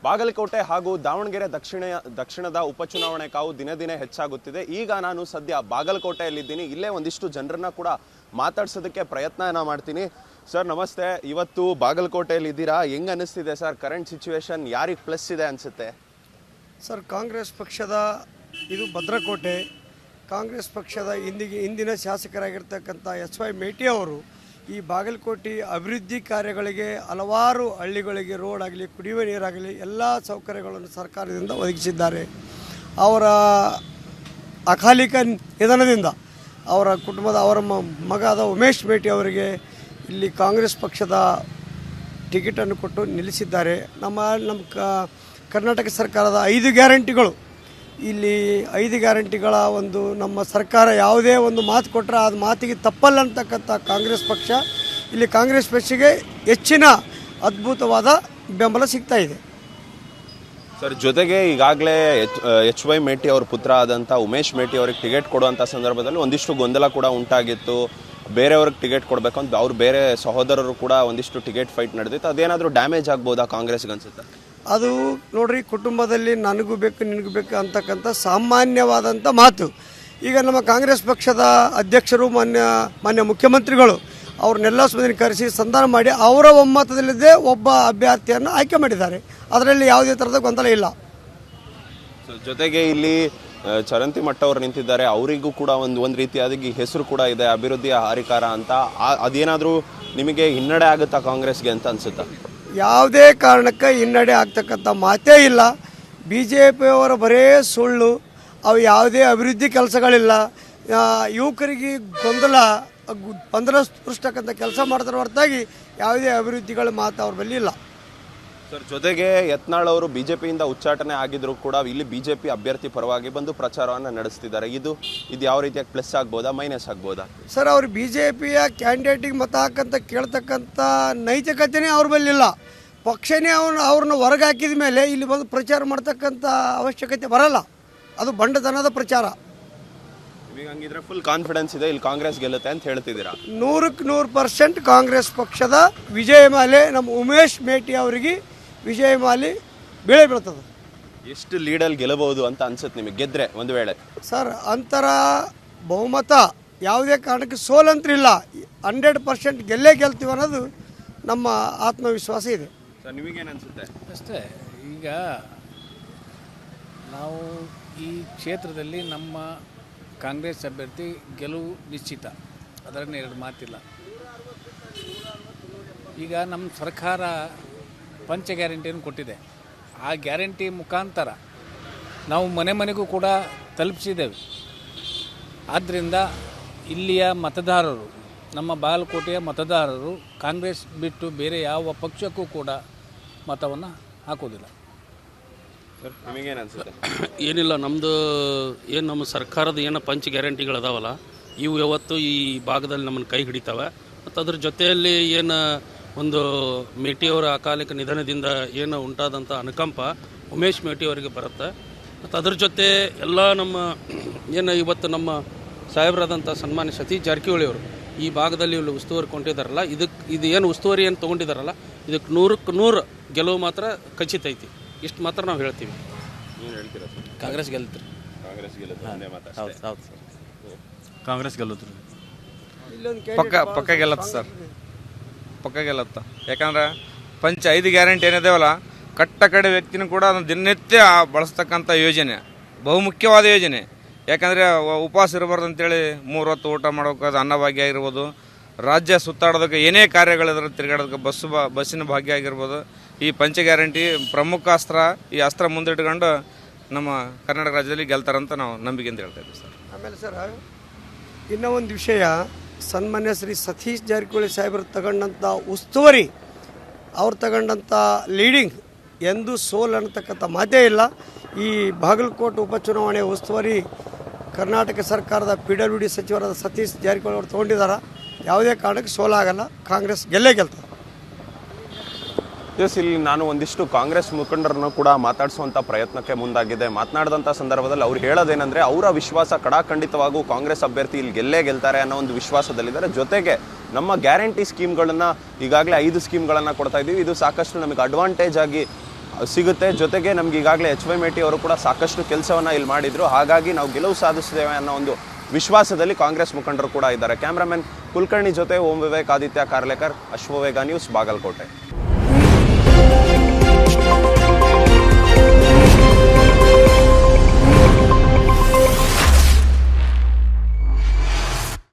ಬಾಗಲಕೋಟೆ ಹಾಗೂ ದಾವಣಗೆರೆ ದಕ್ಷಿಣದ ಉಪಚುನಾವಣೆ ಕಾವು ದಿನೇ ದಿನೇ ಹೆಚ್ಚಾಗುತ್ತಿದೆ. ಈಗ ನಾನು ಸದ್ಯ ಬಾಗಲಕೋಟೆಯಲ್ಲಿದ್ದೀನಿ. ಇಲ್ಲೇ ಒಂದಿಷ್ಟು ಜನರನ್ನ ಕೂಡ ಮಾತಾಡ್ಸೋದಕ್ಕೆ ಪ್ರಯತ್ನ ಮಾಡ್ತೀನಿ. ಸರ್ ನಮಸ್ತೆ, ಇವತ್ತು ಬಾಗಲಕೋಟೆಯಲ್ಲಿ ಇದ್ದೀರಾ, ಹೆಂಗ್ ಅನಿಸ್ತಿದೆ ಸರ್? ಕರೆಂಟ್ ಸಿಚುವೇಶನ್ ಯಾರಿಗೆ ಪ್ಲಸ್ ಇದೆ ಅನಿಸುತ್ತೆ? ಸರ್, ಕಾಂಗ್ರೆಸ್ ಪಕ್ಷದ ಇದು ಭದ್ರಕೋಟೆ. ಕಾಂಗ್ರೆಸ್ ಪಕ್ಷದ ಇಂದಿನ ಶಾಸಕರಾಗಿರ್ತಕ್ಕಂಥ ಎಸ್.ವೈ. ಮೇಟಿ ಅವರು ಈ ಬಾಗಲಕೋಟೆ ಅಭಿವೃದ್ಧಿ ಕಾರ್ಯಗಳಿಗೆ ಹಲವಾರು ಹಳ್ಳಿಗಳಿಗೆ ರೋಡ್ ಆಗಲಿ, ಕುಡಿಯುವ ನೀರಾಗಲಿ ಎಲ್ಲ ಸೌಕರ್ಯಗಳನ್ನು ಸರ್ಕಾರದಿಂದ ಒದಗಿಸಿದ್ದಾರೆ. ಅವರ ಅಕಾಲಿಕ ನಿಧನದಿಂದ ಅವರ ಕುಟುಂಬದ ಅವರ ಮಗ ಆದ ಉಮೇಶ್ ಮೇಟಿ ಅವರಿಗೆ ಇಲ್ಲಿ ಕಾಂಗ್ರೆಸ್ ಪಕ್ಷದ ಟಿಕೆಟನ್ನು ಕೊಟ್ಟು ನಿಲ್ಲಿಸಿದ್ದಾರೆ. ನಮ್ಮ ಕರ್ನಾಟಕ ಸರ್ಕಾರದ 5 ಗ್ಯಾರಂಟಿಗಳು, ಇಲ್ಲಿ 5 ಗ್ಯಾರಂಟಿಗಳ ಒಂದು ನಮ್ಮ ಸರ್ಕಾರ ಯಾವುದೇ ಒಂದು ಮಾತು ಕೊಟ್ಟರೆ ಅದು ಮಾತಿಗೆ ತಪ್ಪಲ್ಲ ಅಂತಕ್ಕಂಥ ಕಾಂಗ್ರೆಸ್ ಪಕ್ಷ, ಇಲ್ಲಿ ಕಾಂಗ್ರೆಸ್ ಪಕ್ಷಕ್ಕೆ ಹೆಚ್ಚಿನ ಅದ್ಭುತವಾದ ಬೆಂಬಲ ಸಿಗ್ತಾ ಇದೆ. ಸರ್, ಜೊತೆಗೆ ಈಗಾಗಲೇ ಎಚ್.ವೈ. ಮೇಟಿ ಅವ್ರ ಪುತ್ರ ಆದಂಥ ಉಮೇಶ್ ಮೇಟಿ ಅವ್ರಿಗೆ ಟಿಕೆಟ್ ಕೊಡುವಂಥ ಸಂದರ್ಭದಲ್ಲಿ ಒಂದಿಷ್ಟು ಗೊಂದಲ ಕೂಡ ಉಂಟಾಗಿತ್ತು. ಬೇರೆಯವ್ರಿಗೆ ಟಿಕೆಟ್ ಕೊಡಬೇಕು ಅಂತ ಅವ್ರು ಬೇರೆ ಸಹೋದರರು ಕೂಡ ಒಂದಿಷ್ಟು ಟಿಕೆಟ್ ಫೈಟ್ ನಡೆದಿತ್ತು. ಅದೇನಾದರೂ ಡ್ಯಾಮೇಜ್ ಆಗ್ಬೋದಾ ಕಾಂಗ್ರೆಸ್ಗೆ ಅನ್ಸುತ್ತೆ? ಅದು ನೋಡ್ರಿ, ಕುಟುಂಬದಲ್ಲಿ ನನಗೂ ಬೇಕು ನಿನಗೂ ಬೇಕು ಅಂತಕ್ಕಂಥ ಸಾಮಾನ್ಯವಾದಂಥ ಮಾತು. ಈಗ ನಮ್ಮ ಕಾಂಗ್ರೆಸ್ ಪಕ್ಷದ ಅಧ್ಯಕ್ಷರು ಮಾನ್ಯ ಮುಖ್ಯಮಂತ್ರಿಗಳು ಅವ್ರನ್ನೆಲ್ಲ ಸುಮ್ಮನೆ ಕರೆಸಿ ಸಂಧಾನ ಮಾಡಿ ಅವರ ಒಮ್ಮತದಲ್ಲಿದ್ದೇ ಒಬ್ಬ ಅಭ್ಯರ್ಥಿಯನ್ನು ಆಯ್ಕೆ ಮಾಡಿದ್ದಾರೆ. ಅದರಲ್ಲಿ ಯಾವುದೇ ಥರದ ಗೊಂದಲ ಇಲ್ಲ. ಜೊತೆಗೆ ಇಲ್ಲಿ ಚರಂತಿ ಮಟ್ಟ ಅವರು ನಿಂತಿದ್ದಾರೆ, ಅವರಿಗೂ ಕೂಡ ಒಂದು ರೀತಿಯಾದ ಹೆಸರು ಕೂಡ ಇದೆ, ಅಭಿವೃದ್ಧಿಯ ಹರಿಕಾರ ಅಂತ. ಅದೇನಾದರೂ ನಿಮಗೆ ಹಿನ್ನಡೆ ಆಗುತ್ತಾ ಕಾಂಗ್ರೆಸ್ಗೆ ಅಂತ ಅನ್ಸುತ್ತಾ? ಯಾವುದೇ ಕಾರಣಕ್ಕೆ ಹಿನ್ನಡೆ ಆಗ್ತಕ್ಕಂಥ ಮಾತೇ ಇಲ್ಲ. BJPಯವರ ಬರೇ ಸುಳ್ಳು, ಅವು ಯಾವುದೇ ಅಭಿವೃದ್ಧಿ ಕೆಲಸಗಳಿಲ್ಲ. ಯುವಕರಿಗೆ ಗೊಂದಲ ಪಂದ್ರಸ್ತಕ್ಕಂಥ ಕೆಲಸ ಮಾಡ್ತಾರೆ ಹೊರತಾಗಿ ಯಾವುದೇ ಅಭಿವೃದ್ಧಿಗಳ ಮಾತು ಅವ್ರ ಬಳಿ ಇಲ್ಲ. ಸರ್, ಜೊತೆಗೆ ಯತ್ನಾಳ್ ಅವರು ಬಿಜೆಪಿಯಿಂದ ಉಚ್ಚಾಟನೆ ಆಗಿದ್ರು ಕೂಡ ಇಲ್ಲಿ ಬಿಜೆಪಿ ಅಭ್ಯರ್ಥಿ ಪರವಾಗಿ ಬಂದು ಪ್ರಚಾರವನ್ನು ನಡೆಸ್ತಿದ್ದಾರೆ. ಇದು ಯಾವ ರೀತಿಯಾಗಿ ಪ್ಲಸ್ ಆಗ್ಬೋದಾ, ಮೈನಸ್ ಆಗ್ಬೋದಾ? ಸರ್, ಅವ್ರು BJPಯ ಕ್ಯಾಂಡಿಡೇಟಿಗೆ ಮತ ಹಾಕಂತ ಕೇಳ್ತಕ್ಕಂಥ ನೈತಿಕತೆನೇ ಅವ್ರ ಬಳಿ ಇಲ್ಲ. ಪಕ್ಷನೇ ಅವ್ರನ್ನ ಹೊರಗೆ ಹಾಕಿದ ಮೇಲೆ ಇಲ್ಲಿ ಬಂದು ಪ್ರಚಾರ ಮಾಡ್ತಕ್ಕಂಥ ಅವಶ್ಯಕತೆ ಬರಲ್ಲ. ಅದು ಬಂಡತನದ ಪ್ರಚಾರ. ಹಂಗಿದ್ರೆ ಫುಲ್ ಕಾನ್ಫಿಡೆನ್ಸ್ ಇದೆ ಇಲ್ಲಿ ಕಾಂಗ್ರೆಸ್ ಗೆಲ್ಲುತ್ತೆ ಅಂತ ಹೇಳ್ತಿದ್ದೀರಾ? 100% ಕಾಂಗ್ರೆಸ್ ಪಕ್ಷದ ವಿಜಯಮಾಲೆ ನಮ್ಮ ಉಮೇಶ್ ಮೇಟಿ ಅವರಿಗೆ ವಿಜಯಮಾಲೆ ಬೀಳ್ತದೆ. ಎಷ್ಟು ಲೀಡಲ್ಲಿ ಗೆಲ್ಲಬಹುದು ಅಂತ ಅನ್ಸುತ್ತೆ ನಿಮಗೆ ಗೆದ್ರೆ ಒಂದು ವೇಳೆ? ಸರ್, ಅಂತರ ಬಹುಮತ, ಯಾವುದೇ ಕಾರಣಕ್ಕೆ ಸೋಲಂತ್ರಿಲ್ಲ. 100% ಗೆಲ್ತೀವಿ ಅನ್ನೋದು ನಮ್ಮ ಆತ್ಮವಿಶ್ವಾಸ ಇದೆ. ಸರ್, ನಿಮಗೇನು ಅನಿಸುತ್ತೆ? ಅಷ್ಟೇ. ಈಗ ನಾವು ಈ ಕ್ಷೇತ್ರದಲ್ಲಿ ನಮ್ಮ ಕಾಂಗ್ರೆಸ್ ಅಭ್ಯರ್ಥಿ ಗೆಲುವು ನಿಶ್ಚಿತ, ಅದರಲ್ಲಿ 2 ಮಾತಿಲ್ಲ. ಈಗ ನಮ್ಮ ಸರ್ಕಾರ ಪಂಚ ಗ್ಯಾರಂಟಿಯನ್ನು ಕೊಟ್ಟಿದೆ. ಆ ಗ್ಯಾರಂಟಿ ಮುಖಾಂತರ ನಾವು ಮನೆಗೂ ಕೂಡ ತಲುಪಿಸಿದ್ದೇವೆ. ಆದ್ದರಿಂದ ಇಲ್ಲಿಯ ಮತದಾರರು, ನಮ್ಮ ಬಾಗಲಕೋಟೆಯ ಮತದಾರರು ಕಾಂಗ್ರೆಸ್ ಬಿಟ್ಟು ಬೇರೆ ಯಾವ ಪಕ್ಷಕ್ಕೂ ಕೂಡ ಮತವನ್ನು ಹಾಕೋದಿಲ್ಲ. ಸರ್, ನಿಮಗೇನು ಅನಿಸುತ್ತೆ? ಏನಿಲ್ಲ, ನಮ್ಮದು ನಮ್ಮ ಸರ್ಕಾರದ ಪಂಚ ಗ್ಯಾರಂಟಿಗಳದಾವಲ್ಲ, ಇವು ಯಾವತ್ತು ಈ ಭಾಗದಲ್ಲಿ ನಮ್ಮನ್ನು ಕೈ ಹಿಡಿತಾವೆ. ಮತ್ತು ಅದ್ರ ಜೊತೆಯಲ್ಲಿ ಒಂದು ಮೇಟಿಯವರ ಅಕಾಲಿಕ ನಿಧನದಿಂದ ಉಂಟಾದಂಥ ಅನುಕಂಪ ಉಮೇಶ್ ಮೇಟಿಯವರಿಗೆ ಬರುತ್ತೆ. ಮತ್ತು ಅದ್ರ ಜೊತೆ ಎಲ್ಲ ನಮ್ಮ ಇವತ್ತು ನಮ್ಮ ಸಾಹೇಬರಾದಂಥ ಸನ್ಮಾನ್ಯ ಸತೀಶ್ ಜಾರಕಿಹೊಳಿ ಅವರು ಈ ಭಾಗದಲ್ಲಿ ಇಲ್ಲಿ ಉಸ್ತುವಾರಿ ಕೊಂಡಿದ್ದಾರಲ್ಲ, ಇದು ಉಸ್ತುವಾರಿ ತೊಗೊಂಡಿದ್ದಾರಲ್ಲ, ಇದಕ್ಕೆ 100ಕ್ಕೆ 100 ಗೆಲುವು ಮಾತ್ರ ಖಚಿತ ಐತಿ. ಇಷ್ಟು ಮಾತ್ರ ನಾವು ಹೇಳ್ತೀವಿ. ಏನು ಹೇಳ್ತೀರಾ ಸರ್? ಕಾಂಗ್ರೆಸ್ ಗೆಲ್ತ್ರಿ. ಕಾಂಗ್ರೆಸ್ ಗೆಲ್ಲುತ್ತೆ. ಹೌದು ಸರ್, ಕಾಂಗ್ರೆಸ್ ಗೆಲ್ಲುತ್ರಿ. ಪಕ್ಕ ಗೆಲ್ಲತ್ತ ಸರ್, ಪಕ್ಕ ಗೆಲ್ಲತ್ತ. ಯಾಕಂದ್ರೆ 5 ಗ್ಯಾರಂಟಿ ಏನಿದಾವಲ್ಲ, ಕಟ್ಟ ಕಡೆ ವ್ಯಕ್ತಿನೂ ಕೂಡ ಅದನ್ನು ದಿನನಿತ್ಯ ಬಳಸ್ತಕ್ಕಂಥ ಯೋಜನೆ, ಬಹುಮುಖ್ಯವಾದ ಯೋಜನೆ. ಯಾಕಂದರೆ ಉಪವಾಸ ಇರಬಾರ್ದು ಅಂತೇಳಿ 3 ಹೊತ್ತು ಊಟ ಮಾಡೋಕೆ ಅನ್ನಭಾಗ್ಯ ಆಗಿರ್ಬೋದು, ರಾಜ್ಯ ಸುತ್ತಾಡೋದಕ್ಕೆ ಏನೇ ಕಾರ್ಯಗಳಿದ್ರೆ ತಿರುಗಾಡೋದಕ್ಕೆ ಬಸ್ಸಿನ ಭಾಗ್ಯ ಆಗಿರ್ಬೋದು. ಈ ಪಂಚ ಗ್ಯಾರಂಟಿ ಪ್ರಮುಖ ಅಸ್ತ್ರ. ಈ ಅಸ್ತ್ರ ಮುಂದಿಟ್ಕೊಂಡು ನಮ್ಮ ಕರ್ನಾಟಕ ರಾಜ್ಯದಲ್ಲಿ ಗೆಲ್ತಾರಂತ ನಾವು ನಂಬಿಕೆಯಿಂದ ಹೇಳ್ತಾ ಇದ್ದೀವಿ ಸರ್. ಆಮೇಲೆ ಸರ್, ಇನ್ನೂ ಒಂದು ವಿಷಯ, ಸನ್ಮಾನ್ಯ ಶ್ರೀ ಸತೀಶ್ ಜಾರಕಿಹೊಳಿ ಸಾಹೇಬರು ತಗೊಂಡಂಥ ಉಸ್ತುವಾರಿ, ಅವ್ರು ತಗೊಂಡಂಥ ಲೀಡಿಂಗ್ ಎಂದೂ ಸೋಲ್ ಅನ್ನತಕ್ಕಂಥ ಮಾತೇ ಇಲ್ಲ. ಈ ಬಾಗಲಕೋಟೆ ಉಪಚುನಾವಣೆ ಉಸ್ತುವಾರಿ ಕರ್ನಾಟಕ ಸರ್ಕಾರದ PWD ಸಚಿವರಾದ ಸತೀಶ್ ಜಾರಕಿಹೊಳಿ ಅವರು ತೊಗೊಂಡಿದ್ದಾರೆ. ಯಾವುದೇ ಕಾರಣಕ್ಕೆ ಸೋಲಾಗಲ್ಲ, ಕಾಂಗ್ರೆಸ್ ಗೆಲ್ತದೆ. ಇಲ್ಲಿ ನಾನು ಒಂದಿಷ್ಟು ಕಾಂಗ್ರೆಸ್ ಮುಖಂಡರನ್ನು ಕೂಡ ಮಾತಾಡಿಸುವಂಥ ಪ್ರಯತ್ನಕ್ಕೆ ಮುಂದಾಗಿದೆ. ಮಾತನಾಡಿದಂಥ ಸಂದರ್ಭದಲ್ಲಿ ಅವ್ರು ಹೇಳೋದೇನೆಂದರೆ, ಅವರ ವಿಶ್ವಾಸ ಕಡಾಖಂಡಿತವಾಗೂ ಕಾಂಗ್ರೆಸ್ ಅಭ್ಯರ್ಥಿ ಇಲ್ಲಿ ಗೆಲ್ತಾರೆ ಅನ್ನೋ ಒಂದು ವಿಶ್ವಾಸದಲ್ಲಿದ್ದಾರೆ. ಜೊತೆಗೆ ನಮ್ಮ ಗ್ಯಾರಂಟಿ ಸ್ಕೀಮ್ಗಳನ್ನು ಈಗಾಗಲೇ 5 ಸ್ಕೀಮ್ಗಳನ್ನು ಕೊಡ್ತಾ ಇದ್ದೀವಿ, ಇದು ಸಾಕಷ್ಟು ನಮಗೆ ಅಡ್ವಾಂಟೇಜ್ ಆಗಿ ಸಿಗುತ್ತೆ. ಜೊತೆಗೆ ನಮ್ಗೆ ಈಗಾಗಲೇ ಎಚ್ ವೈ ಮೇಟಿ ಅವರು ಕೂಡ ಸಾಕಷ್ಟು ಕೆಲಸವನ್ನು ಇಲ್ಲಿ ಮಾಡಿದ್ರು. ಹಾಗಾಗಿ ನಾವು ಗೆಲುವು ಸಾಧಿಸ್ತೇವೆ ಅನ್ನೋ ಒಂದು ವಿಶ್ವಾಸದಲ್ಲಿ ಕಾಂಗ್ರೆಸ್ ಮುಖಂಡರು ಕೂಡ ಇದ್ದಾರೆ. ಕ್ಯಾಮ್ರಾಮನ್ ಕುಲಕರ್ಣಿ ಜೊತೆ ಓಂ ವಿವೇಕ್, ಆದಿತ್ಯ ಕಾರ್ಲೇಕರ್, ಅಶ್ವವೇಗ ನ್ಯೂಸ್, ಬಾಗಲಕೋಟೆ.